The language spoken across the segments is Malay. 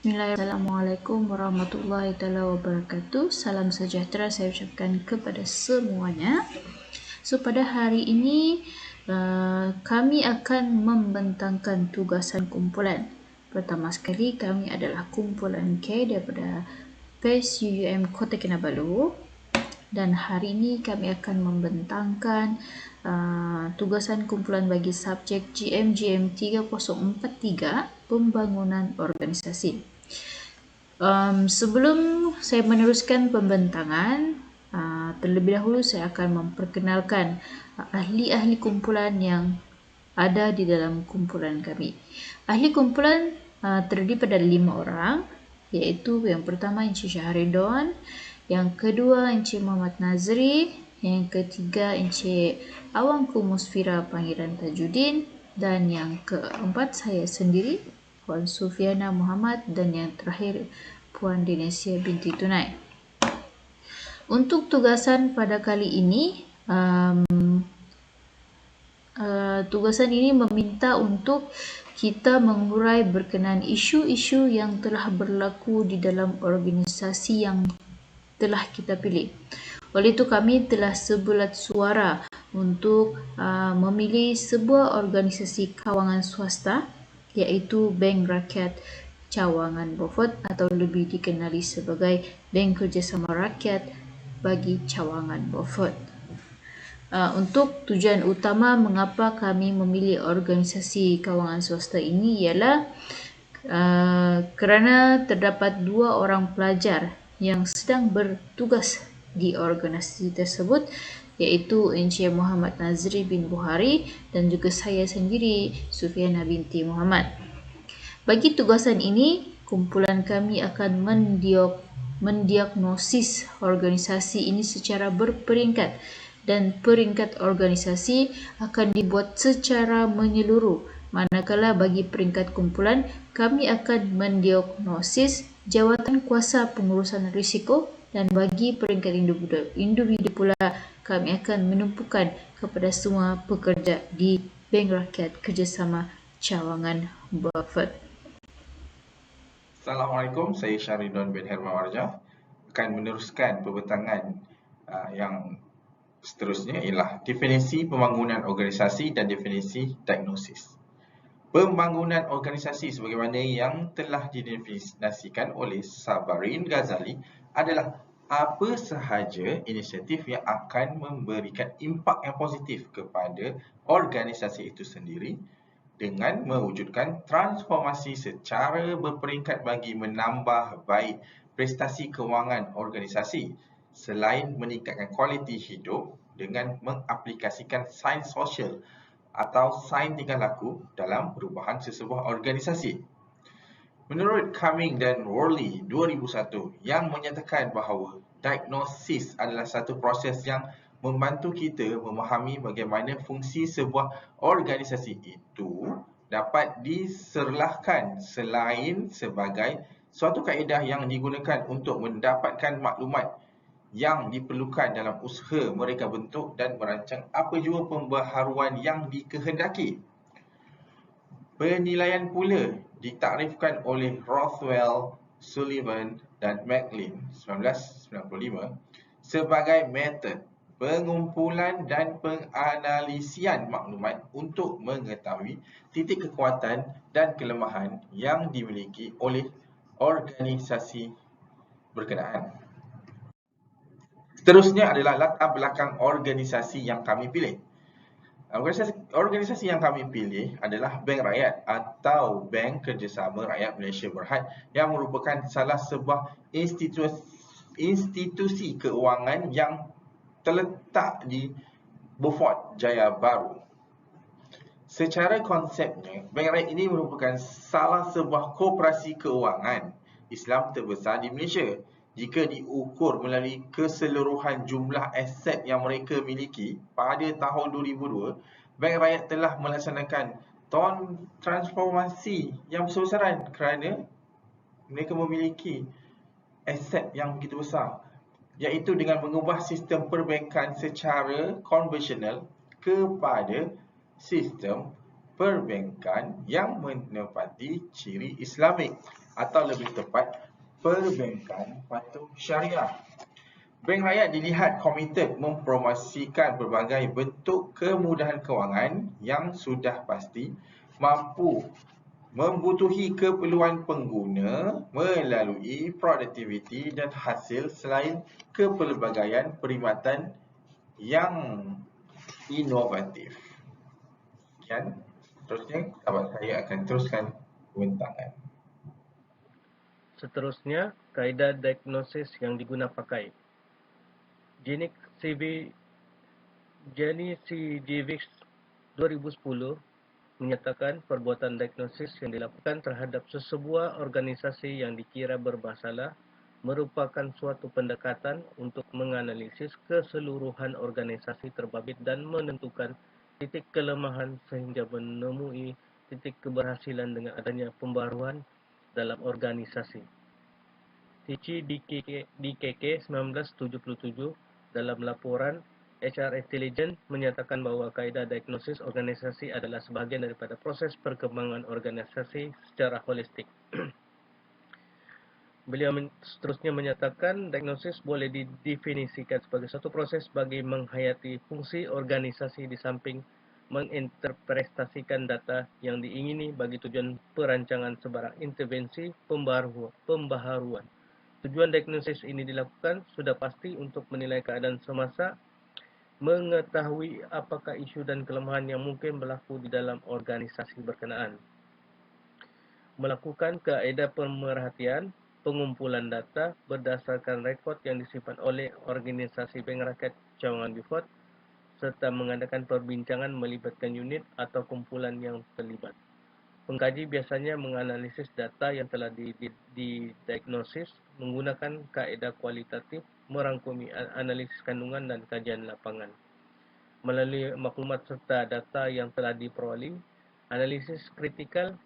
Assalamualaikum warahmatullahi wabarakatuh. Salam sejahtera saya ucapkan kepada semuanya. So pada hari ini kami akan membentangkan tugasan kumpulan. Pertama sekali kami adalah kumpulan K daripada PES UUM Kota Kinabalu. Dan hari ini kami akan membentangkan tugasan kumpulan bagi subjek GMGM 3043 Pembangunan Organisasi. Sebelum saya meneruskan pembentangan, terlebih dahulu saya akan memperkenalkan ahli-ahli kumpulan yang ada di dalam kumpulan kami. Ahli kumpulan terdiri pada 5 orang, iaitu yang pertama Encik Syahridon, yang kedua Encik Muhammad Nazri, yang ketiga Encik Awangku Musfira Pangeran Tajuddin, dan yang keempat saya sendiri Puan Sufiana Muhammad, dan yang terakhir Puan Dinesia binti Tunai. Untuk tugasan pada kali ini, tugasan ini meminta untuk kita mengurai berkenaan isu-isu yang telah berlaku di dalam organisasi yang telah kita pilih. Oleh itu kami telah sebulat suara untuk memilih sebuah organisasi kawangan swasta, iaitu Bank Rakyat Cawangan Beaufort atau lebih dikenali sebagai Bank Kerjasama Rakyat bagi Cawangan Beaufort. Untuk tujuan utama mengapa kami memilih organisasi kawangan swasta ini ialah kerana terdapat 2 orang pelajar yang sedang bertugas di organisasi tersebut, iaitu Encik Muhammad Nazri bin Buhari dan juga saya sendiri Sufiana binti Muhammad. Bagi tugasan ini, kumpulan kami akan mendiagnosis organisasi ini secara berperingkat, dan peringkat organisasi akan dibuat secara menyeluruh. Manakala bagi peringkat kumpulan, kami akan mendiagnosis jawatan kuasa pengurusan risiko, dan bagi peringkat individu pula kami akan menumpukan kepada semua pekerja di Bank Rakyat Kerjasama Cawangan Beaufort. Assalamualaikum, saya Syahridon bin Herman Warjah akan meneruskan pembentangan yang seterusnya ialah definisi pembangunan organisasi dan definisi diagnosis. Pembangunan organisasi sebagaimana yang telah didefinisikan oleh Sabarin Ghazali adalah apa sahaja inisiatif yang akan memberikan impak yang positif kepada organisasi itu sendiri dengan mewujudkan transformasi secara berperingkat bagi menambah baik prestasi kewangan organisasi selain meningkatkan kualiti hidup dengan mengaplikasikan sains sosial atau sains tingkah laku dalam perubahan sesebuah organisasi. Menurut Cumming dan Worley 2001 yang menyatakan bahawa diagnosis adalah satu proses yang membantu kita memahami bagaimana fungsi sebuah organisasi itu dapat diserlahkan selain sebagai suatu kaedah yang digunakan untuk mendapatkan maklumat yang diperlukan dalam usaha mereka bentuk dan merancang apa jua pembaharuan yang dikehendaki. Penilaian pula ditakrifkan oleh Rothwell, Sullivan dan Maclean 1995 sebagai metod pengumpulan dan penganalisian maklumat untuk mengetahui titik kekuatan dan kelemahan yang dimiliki oleh organisasi berkenaan. Seterusnya adalah latar belakang organisasi yang kami pilih. Organisasi yang kami pilih adalah Bank Rakyat atau Bank Kerjasama Rakyat Malaysia Berhad yang merupakan salah sebuah institusi keuangan yang terletak di Beaufort, Jaya Baru. Secara konsepnya, Bank Rakyat ini merupakan salah sebuah koperasi keuangan Islam terbesar di Malaysia. Jika diukur melalui keseluruhan jumlah aset yang mereka miliki pada tahun 2002, Bank Rakyat telah melaksanakan transformasi yang besar-besaran kerana mereka memiliki aset yang begitu besar, iaitu dengan mengubah sistem perbankan secara konvensional kepada sistem perbankan yang menepati ciri Islamik atau lebih tepat perbankan patuh syariah. Bank Rakyat dilihat komited mempromosikan berbagai bentuk kemudahan kewangan yang sudah pasti mampu membutuhi keperluan pengguna melalui produktiviti dan hasil selain kepelbagaian perkhidmatan yang inovatif. Sekian. Terusnya, sahabat saya akan teruskan pembintangan. Seterusnya, kaedah diagnosis yang diguna pakai. Jenny Cjevic 2010 menyatakan perbuatan diagnosis yang dilakukan terhadap sesebuah organisasi yang dikira bermasalah merupakan suatu pendekatan untuk menganalisis keseluruhan organisasi terbabit dan menentukan titik kelemahan sehingga menemui titik keberhasilan dengan adanya pembaruan dalam organisasi. Tichy DKK 1977 dalam laporan HR Intelligence menyatakan bahawa kaedah diagnosis organisasi adalah sebahagian daripada proses perkembangan organisasi secara holistik. Beliau seterusnya menyatakan diagnosis boleh didefinisikan sebagai satu proses bagi menghayati fungsi organisasi di samping menginterpretasikan data yang diingini bagi tujuan perancangan sebarang intervensi pembaharuan. Tujuan diagnosis ini dilakukan sudah pasti untuk menilai keadaan semasa, mengetahui apakah isu dan kelemahan yang mungkin berlaku di dalam organisasi berkenaan, melakukan kaedah pemerhatian, pengumpulan data berdasarkan rekod yang disimpan oleh organisasi Bank Rakyat Cawangan Beaufort serta mengadakan perbincangan melibatkan unit atau kumpulan yang terlibat. Pengkaji biasanya menganalisis data yang telah didiagnosis menggunakan kaedah kualitatif, merangkumi analisis kandungan dan kajian lapangan. Melalui maklumat serta data yang telah diperoleh, analisis kritikal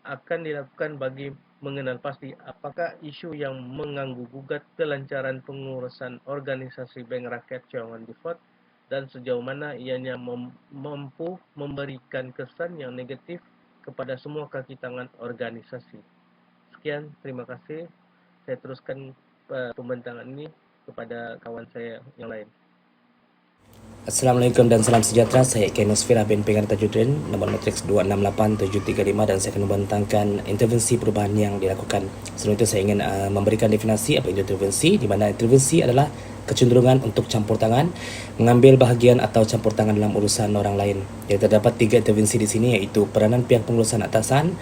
akan dilakukan bagi mengenal pasti apakah isu yang mengganggu-gugat kelancaran pengurusan organisasi Bank Rakyat Cawangan Beaufort dan sejauh mana ianya mampu memberikan kesan yang negatif kepada semua kaki tangan organisasi. Sekian, terima kasih. Saya teruskan pembentangan ini kepada kawan saya yang lain. Assalamualaikum dan salam sejahtera. Saya Ken Nosfira bin Pengar Tajudin, nombor matriks 268735, dan saya akan membentangkan intervensi perubahan yang dilakukan. Sebelum itu saya ingin memberikan definisi apa itu intervensi, di mana intervensi adalah kecenderungan untuk campur tangan, mengambil bahagian atau campur tangan dalam urusan orang lain. Yang terdapat 3 intervensi di sini, iaitu peranan pihak pengurusan atasan,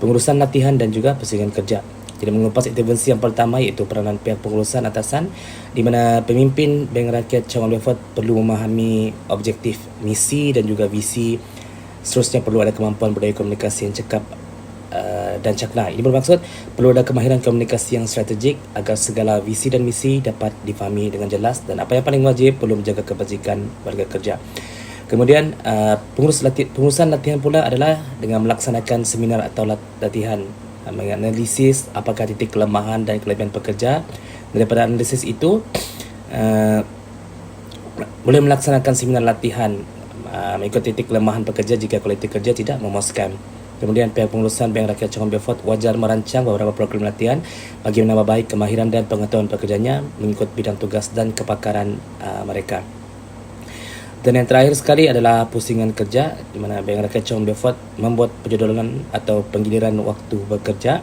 pengurusan latihan dan juga persaingan kerja. Jadi mengupas intervensi yang pertama, iaitu peranan pihak pengurusan atasan, di mana pemimpin Bank Rakyat Cawangan Beaufort perlu memahami objektif, misi dan juga visi. Seterusnya perlu ada kemampuan budaya komunikasi yang cekap dan cakna. Ini bermaksud perlu ada kemahiran komunikasi yang strategik agar segala visi dan misi dapat difahami dengan jelas, dan apa yang paling wajib, perlu menjaga kebajikan warga kerja. Kemudian pengurusan latihan pula adalah dengan melaksanakan seminar atau latihan, menganalisis apakah titik kelemahan dan kelebihan pekerja. Daripada analisis itu boleh melaksanakan seminar latihan mengikut titik kelemahan pekerja jika kualiti kerja tidak memuaskan. Kemudian pihak pengurusan Bank Rakyat Cawangan Beaufort wajar merancang beberapa program latihan bagi menambah baik kemahiran dan pengetahuan pekerjanya mengikut bidang tugas dan kepakaran mereka. Dan yang terakhir sekali adalah pusingan kerja, di mana Bank Rakyat Cawangan Beaufort membuat penjodolan atau penggiliran waktu bekerja.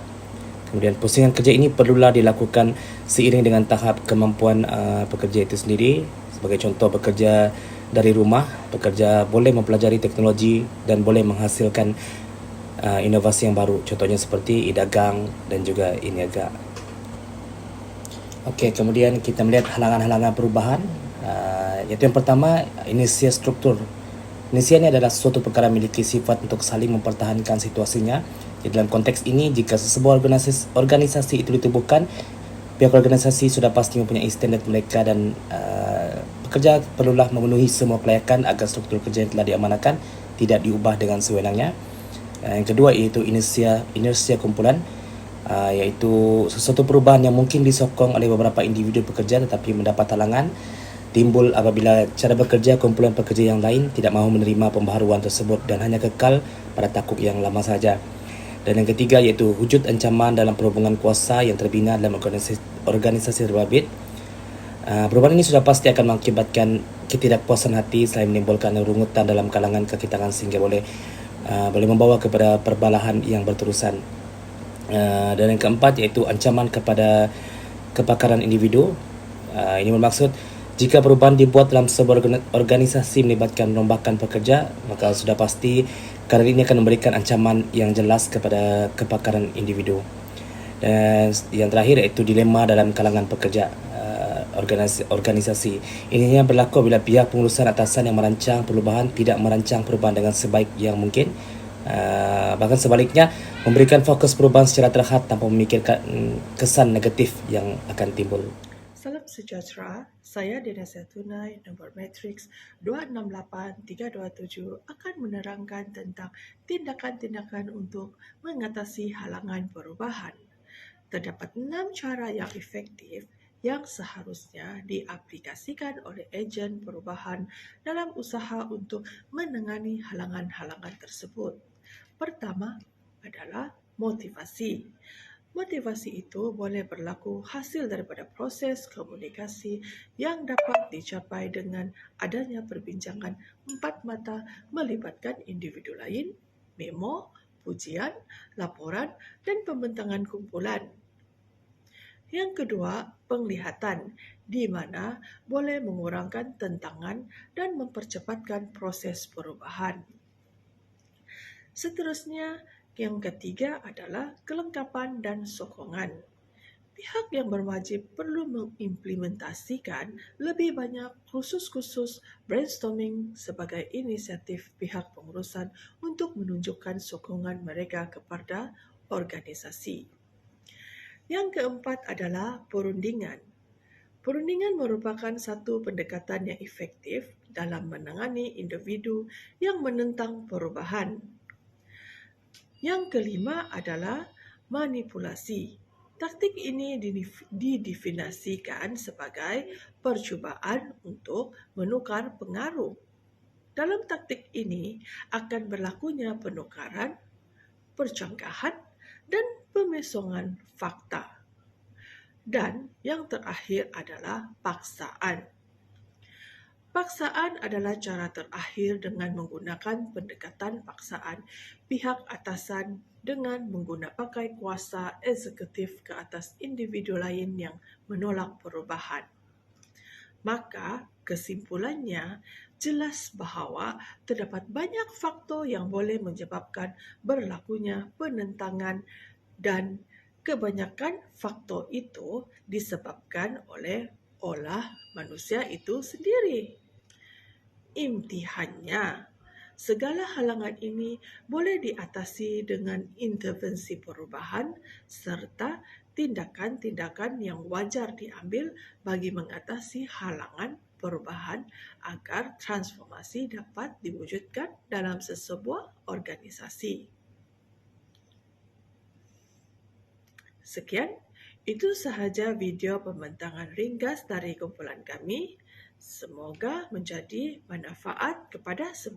Kemudian pusingan kerja ini perlulah dilakukan seiring dengan tahap kemampuan pekerja itu sendiri. Sebagai contoh, bekerja dari rumah, pekerja boleh mempelajari teknologi dan boleh menghasilkan inovasi yang baru. Contohnya seperti e-dagang dan juga e-niaga. Okey, kemudian kita melihat halangan-halangan perubahan. Iaitu yang pertama, inersia struktur. Inersia ini adalah suatu perkara memiliki sifat untuk saling mempertahankan situasinya. Jadi dalam konteks ini, jika sesebuah organisasi itu ditubuhkan, pihak organisasi sudah pasti mempunyai standard mereka dan pekerja perlulah memenuhi semua kelayakan agar struktur kerja yang telah diamanahkan tidak diubah dengan sewenangnya. Yang kedua iaitu inersia kumpulan, iaitu sesuatu perubahan yang mungkin disokong oleh beberapa individu pekerja tetapi mendapat halangan timbul apabila cara bekerja kumpulan pekerja yang lain tidak mahu menerima pembaharuan tersebut dan hanya kekal pada takuk yang lama saja. Dan yang ketiga iaitu wujud ancaman dalam perhubungan kuasa yang terbina dalam organisasi terbabit. Perubahan ini sudah pasti akan mengakibatkan ketidakpuasan hati selain menimbulkan rungutan dalam kalangan kaki tangan sehingga boleh membawa kepada perbalahan yang berterusan. Dan yang keempat iaitu ancaman kepada kepakaran individu. Ini bermaksud jika perubahan dibuat dalam sebuah organisasi melibatkan perombakan pekerja, maka sudah pasti keadaan ini akan memberikan ancaman yang jelas kepada kepakaran individu. Dan yang terakhir iaitu dilema dalam kalangan pekerja organisasi. Ini hanya berlaku bila pihak pengurusan atasan yang merancang perubahan tidak merancang perubahan dengan sebaik yang mungkin. Bahkan sebaliknya, memberikan fokus perubahan secara terhad tanpa memikirkan kesan negatif yang akan timbul. Salam sejahtera, saya Dinasya Tunai nombor matriks 268327 akan menerangkan tentang tindakan-tindakan untuk mengatasi halangan perubahan. Terdapat 6 cara yang efektif yang seharusnya diaplikasikan oleh ejen perubahan dalam usaha untuk menangani halangan-halangan tersebut. Pertama adalah motivasi. Motivasi itu boleh berlaku hasil daripada proses komunikasi yang dapat dicapai dengan adanya perbincangan empat mata melibatkan individu lain, memo, pujian, laporan dan pembentangan kumpulan. Yang kedua, penglihatan, di mana boleh mengurangkan tentangan dan mempercepatkan proses perubahan. Seterusnya, yang ketiga adalah kelengkapan dan sokongan. Pihak yang berwajib perlu mengimplementasikan lebih banyak khusus brainstorming sebagai inisiatif pihak pengurusan untuk menunjukkan sokongan mereka kepada organisasi. Yang keempat adalah perundingan. Perundingan merupakan satu pendekatan yang efektif dalam menangani individu yang menentang perubahan. Yang kelima adalah manipulasi. Taktik ini didefinisikan sebagai percubaan untuk menukar pengaruh. Dalam taktik ini akan berlakunya penukaran, percanggahan dan pemesongan fakta. Dan yang terakhir adalah paksaan. Paksaan adalah cara terakhir dengan menggunakan pendekatan paksaan pihak atasan dengan pakai kuasa eksekutif ke atas individu lain yang menolak perubahan. Maka kesimpulannya jelas bahawa terdapat banyak faktor yang boleh menyebabkan berlakunya penentangan dan kebanyakan faktor itu disebabkan oleh olah manusia itu sendiri. Imtihannya, segala halangan ini boleh diatasi dengan intervensi perubahan serta tindakan-tindakan yang wajar diambil bagi mengatasi halangan perubahan agar transformasi dapat diwujudkan dalam sesebuah organisasi. Sekian, itu sahaja video pembentangan ringkas dari kumpulan kami. Semoga menjadi manfaat kepada semua.